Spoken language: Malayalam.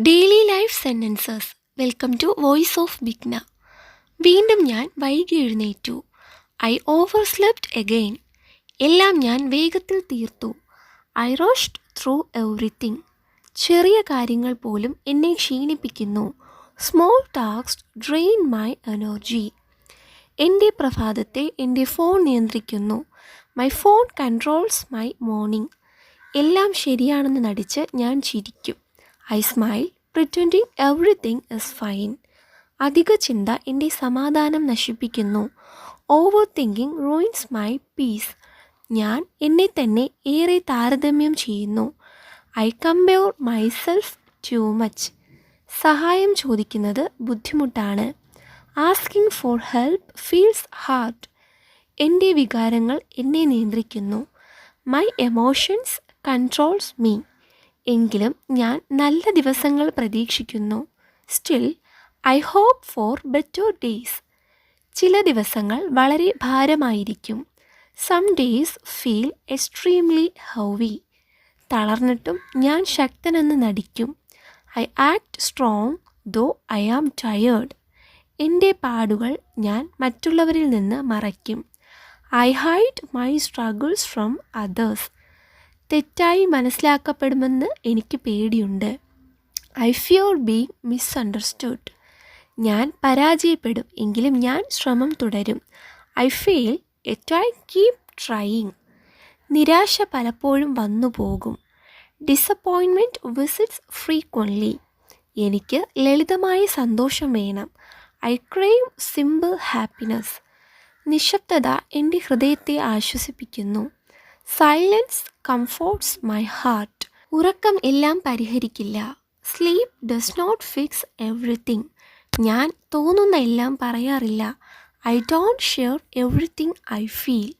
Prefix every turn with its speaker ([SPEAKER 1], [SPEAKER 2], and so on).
[SPEAKER 1] Daily life sentences. Welcome to voice of Bigna. വീണ്ടും ഞാൻ വൈകി എഴുന്നേറ്റു. I overslept again. എല്ലാം ഞാൻ വേഗത്തിൽ തീർത്തു. I rushed through everything. ചെറിയ കാര്യങ്ങൾ പോലും എന്നെ ക്ഷീണിപ്പിക്കുന്നു. Small tasks drain my energy. എൻ്റെ പ്രഭാതത്തെ എൻ്റെ ഫോൺ നിയന്ത്രിക്കുന്നു. My phone controls my morning. എല്ലാം ശരിയാണെന്ന് നടിച്ച് ഞാൻ ചിരിക്കും. I smile pretending everything is fine. അധിക ചിന്ത എൻ്റെ സമാധാനം നശിപ്പിക്കുന്നു. Overthinking ruins my peace. ഞാൻ എന്നെ തന്നെ ഏറെ താരതമ്യം ചെയ്യുന്നു. I compare myself too much. സഹായം ചോദിക്കുന്നത് ബുദ്ധിമുട്ടാണ്. Asking for help feels hard. എൻ്റെ വികാരങ്ങൾ എന്നെ നിയന്ത്രിക്കുന്നു. My emotions controls me. എങ്കിലും ഞാൻ നല്ല ദിവസങ്ങൾ പ്രതീക്ഷിക്കുന്നു. Still I hope for better days. ചില ദിവസങ്ങൾ വളരെ ഭാരമായിരിക്കും. Some days feel extremely heavy. തളർന്നിട്ടും ഞാൻ ശക്തനെന്ന് നടിക്കും. I act strong though I am tired. എൻ്റെ പാടുകൾ ഞാൻ മറ്റുള്ളവരിൽ നിന്ന് മറയ്ക്കും. I hide my struggles from others. തെറ്റായി മനസ്സിലാക്കപ്പെടുമെന്ന് എനിക്ക് പേടിയുണ്ട്. I fear being misunderstood. ഞാൻ പരാജയപ്പെടും, എങ്കിലും ഞാൻ ശ്രമം തുടരും. I fail yet I keep trying. നിരാശ പലപ്പോഴും വന്നു പോകും. Disappointment visits frequently. എനിക്ക് ലളിതമായ സന്തോഷം വേണം. I crave simple happiness. നിശബ്ദത എൻ്റെ ഹൃദയത്തെ ആശ്വസിപ്പിക്കുന്നു. Silence comforts my heart. ഉറക്കം എല്ലാം പരിഹരിക്കില്ല. Sleep does not fix everything. ഞാൻ തോന്നുന്ന എല്ലാം പറയാറില്ല. I don't share everything I feel.